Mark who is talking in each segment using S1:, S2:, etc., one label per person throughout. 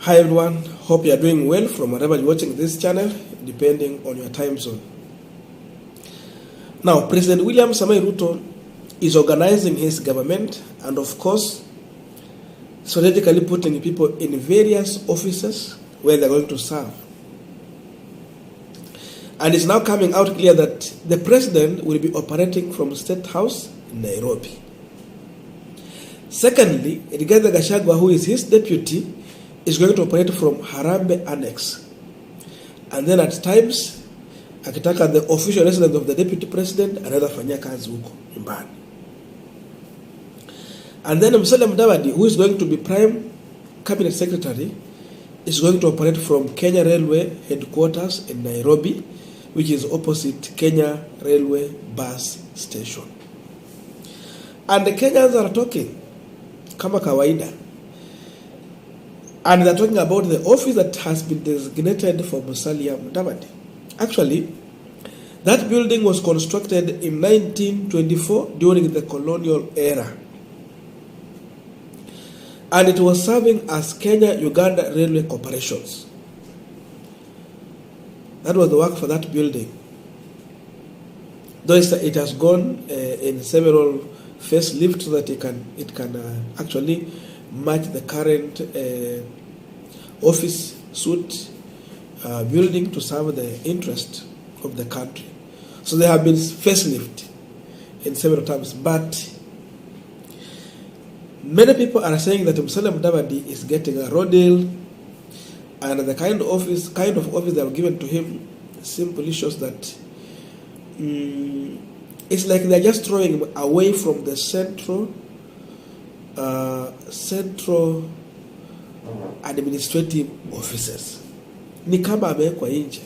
S1: Hi everyone, hope you are doing well from wherever you're watching this channel, depending on your time zone. Now, President William Samoei Ruto is organizing his government and of course, strategically putting people in various offices where they're going to serve. And it's now coming out clear that the president will be operating from State House in Nairobi. Secondly, Rigathi Gachagua, who is his deputy, is going to operate from Harambee Annex. And then at times, akitaka the official residence of the deputy president, another fanyia kazi huko nyumbani. And then Musalia Mudavadi, who is going to be prime cabinet secretary, is going to operate from Kenya Railway headquarters in Nairobi, which is opposite Kenya Railway bus station. And the Kenyans are talking, kama kawaida. And they're talking about the office that has been designated for Musalia Mudavadi. Actually, that building was constructed in 1924 during the colonial era. And it was serving as Kenya-Uganda Railway Corporations. That was the work for that building. Though it has gone in several facelifts so that it can actually match the current office suite building to serve the interest of the country. So they have been facelift in several times, but many people are saying that Musalia Mudavadi is getting a raw deal, and the kind of office they have given to him simply shows that it's like they're just throwing him away from the central administrative offices. Ni kama amewekwa nje.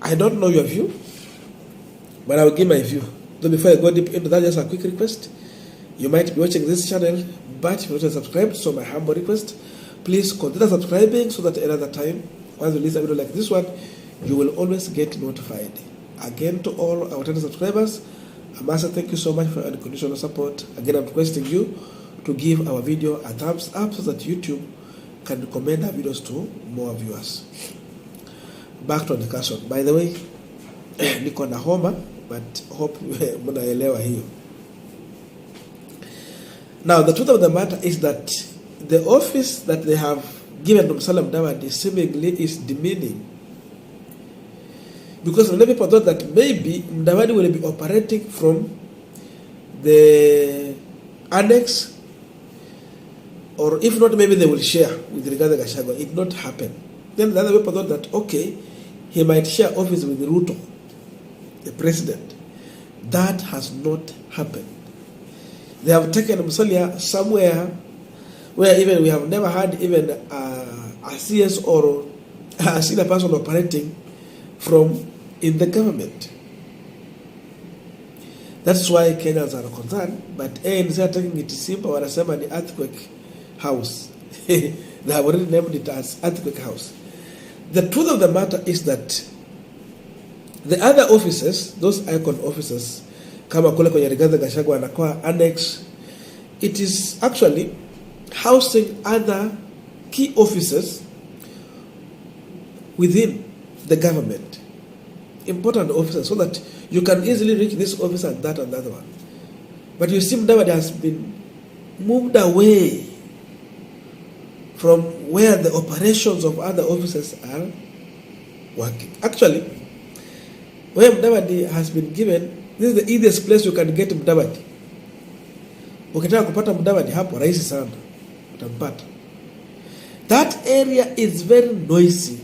S1: I don't know your view, but I will give my view. So before I go deep into that, just a quick request. You might be watching this channel, but if you're not subscribed, so my humble request, please consider subscribing so that another time, once you release a video like this one, you will always get notified. Again, to all our 10 subscribers, I must thank you so much for your unconditional support. Again, I'm requesting you to give our video a thumbs up so that YouTube can recommend our videos to more viewers. Back to the discussion. By the way, niko na homa, but hope mnaelewa hiyo. Now, the truth of the matter is that the office that they have given to Musalia Mudavadi seemingly is demeaning. Because many people thought that maybe Mudavadi will be operating from the annex, or if not, maybe they will share with Rigathi Gachagua. It did not happen. Then the other people thought that, okay, he might share office with Ruto, the president. That has not happened. They have taken Musalia somewhere where even we have never had even a CS or a senior person operating from in the government. That's why Kenyans are concerned, but ANC are taking it simple. Wanasema ni earthquake house. They have already named it as earthquake house. The truth of the matter is that the other offices, those icon offices, kama kule kwenye Rigathi Gachagua anakuwa annex, it is actually housing other key offices within the government. Important officers, so that you can easily reach this office and that one. But you see, Mudavadi has been moved away from where the operations of other offices are working. Actually, where Mudavadi has been given, this is the easiest place you can get Mudavadi. Ukitaka kupata Mudavadi hapo rahisi sana utampata. That area is very noisy,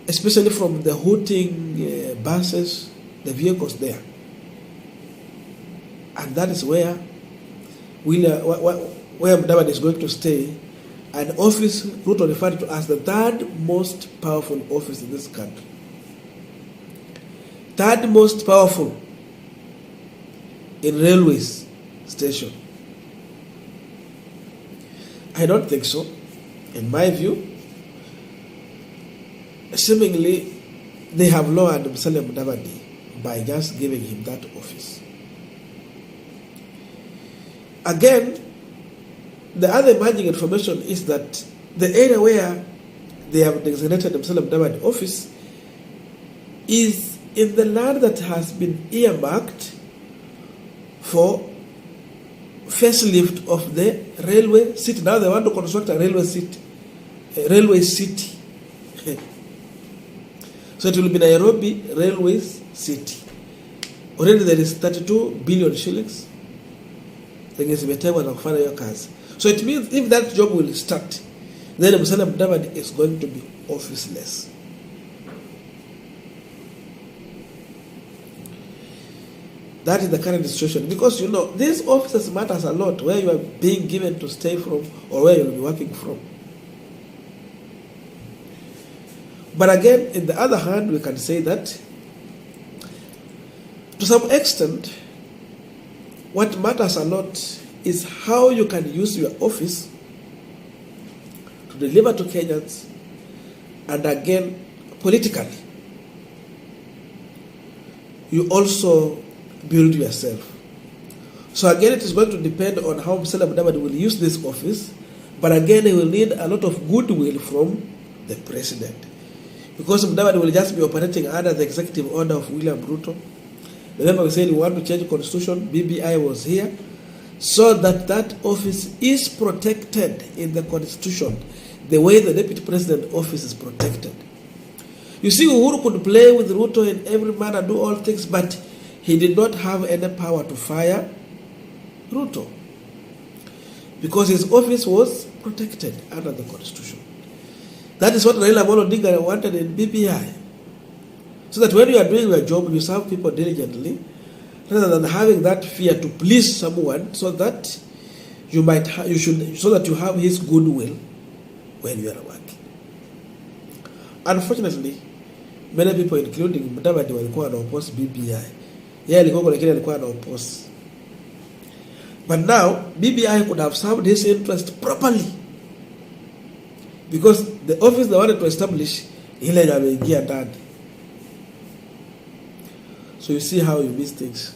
S1: especially from the hooting buses, the vehicles there. And that is where Mudavadi is going to stay, an office Ruto referred to as the third most powerful office in this country. Third most powerful in railways station. I don't think so. In my view, seemingly they have lowered Musalia Mudavadi by just giving him that office. Again, the other emerging information is that the area where they have designated Musalia Mudavadi office is in the land that has been earmarked for facelift of the railway city. Now they want to construct a railway city. So it will be Nairobi Railway City. Already there is 32 billion shillings. So it means if that job will start, then Musalia Mudavadi is going to be officeless. That is the current situation. Because these offices matters a lot, where you are being given to stay from or where you will be working from. But again, in the other hand, we can say that to some extent, what matters a lot is how you can use your office to deliver to Kenyans, and again, politically, you also build yourself. So again, it is going to depend on how Musalia Mudavadi will use this office, but again, he will need a lot of goodwill from the president. Because Mudavadi will just be operating under the executive order of William Ruto. Remember, we said we want to change the constitution. BBI was here, so that office is protected in the constitution, the way the deputy president office is protected. You see, Uhuru could play with Ruto in every manner, do all things, but he did not have any power to fire Ruto, because his office was protected under the constitution. That is what railaodinga wanted in BBI. So that when you are doing your job, you serve people diligently, rather than having that fear to please someone, so that you have his goodwill when you are working. Unfortunately, many people, including Mudavadi, walikuwa wanaoppose BBI. Yeye alikuwa anaoppose. But now, BBI could have served his interest properly, because the office they wanted to establish, ile yameingia ndani. So you see how you miss things.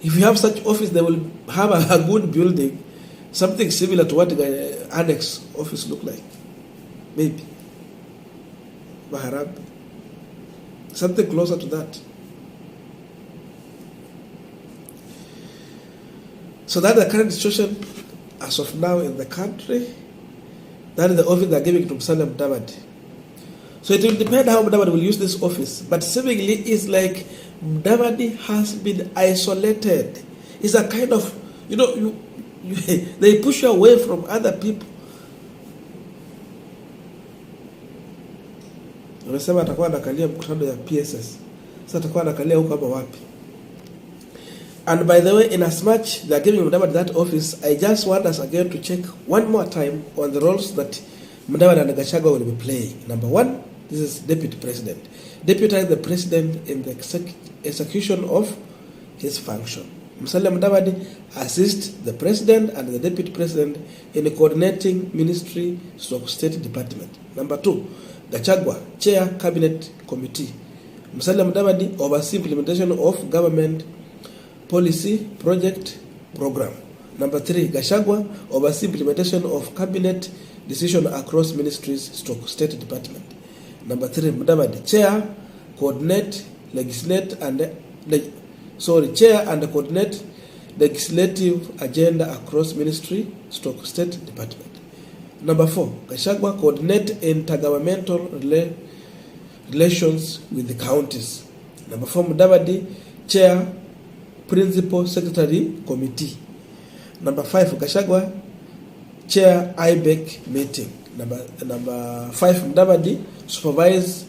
S1: If you have such office, they will have a good building, something similar to what the annex office look like. Maybe. Maharab. Something closer to that. So that's the current situation as of now in the country. That is the office they are giving to Musalia Mudavadi. So it will depend how Mudavadi will use this office. But seemingly, it's like Mudavadi has been isolated. It's a kind of, they push you away from other people. Unasema atakuwa anakalia mkutano ya PSS. Sasa atakuwa anakalia huko hapa wapi? And by the way, in as much they are giving Mudavadi that office, I just want us again to check one more time on the roles that Mudavadi and Gachagua will be playing. Number one, this is deputy president. Deputize the president in the execution of his function. Musalia Mudavadi assists the president and the deputy president in coordinating ministry state department. Number two, Gachagua chair cabinet committee. Musalia Mudavadi oversee implementation of government policy project program. Number three, Gachagua oversee implementation of cabinet decision across ministries state department. Number three, Mudavadi chair coordinate chair and coordinate legislative agenda across ministry state department. Number four, Gachagua coordinate intergovernmental relations with the counties. Number four, Mudavadi chair principal secretary committee. Number five, Gachagua chair IBEC meeting. Number five, Mudavadi supervise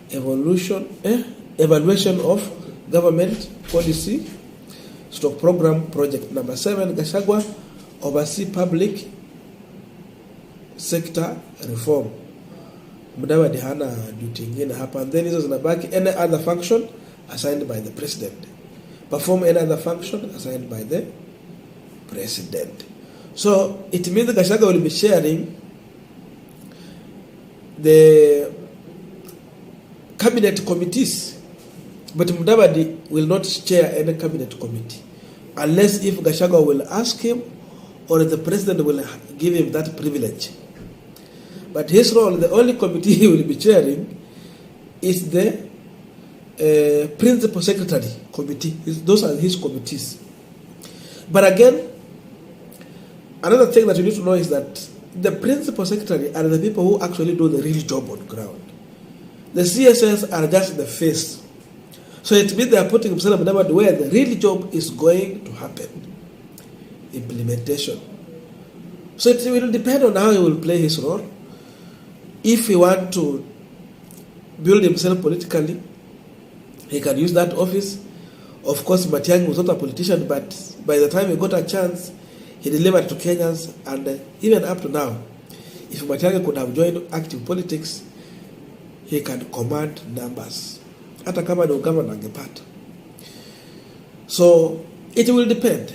S1: evaluation of government policy program project. Number seven, Gachagua oversee public sector reform. Mudavadi hana duty ingine hapa. And then hizo zinabaki any other function assigned by the president. Perform any other function assigned by the president. So it means that Gachagua will be sharing the cabinet committees, but Mudavadi will not chair any cabinet committee. unless if Gachagua will ask him or the president will give him that privilege. But his role, the only committee he will be chairing is the principal secretary committee. Those are his committees. But again, another thing that you need to know is that the principal secretary are the people who actually do the real job on ground. The CSS are just the face. So it means they are putting Musalia Mudavadi where the real job is going to happen. Implementation. So it will depend on how he will play his role. If he wants to build himself politically, he can use that office. Of course, Matiang'i was not a politician, but by the time he got a chance, he delivered to Kenyans, and even up to now, if Matiang'i could have joined active politics, he can command numbers. Hata kama ni ugavana angepata. So it will depend.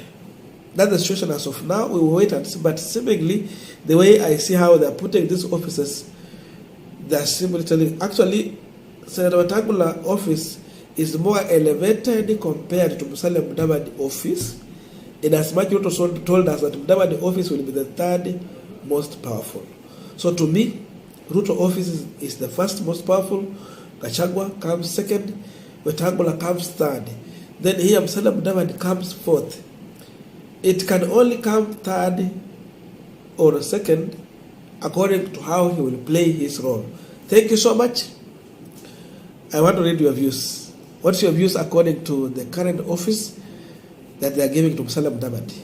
S1: That's the situation as of now. We will wait and see. But seemingly, the way I see how they are putting these offices, they are simply telling. Actually, Senator Wetangula office is more elevated compared to Musalia Mudavadi office. In as much Ruto told us that Mudavadi office will be the third most powerful. So to me, Ruto office is the first most powerful. Gachagua comes second. Wetangula comes third. Then here Musalia Mudavadi comes fourth. It can only come third or second according to how he will play his role. Thank you so much. I want to read your views. What's your views according to the current office that they are giving to Musalia Mudavadi?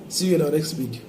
S1: See you in our next video.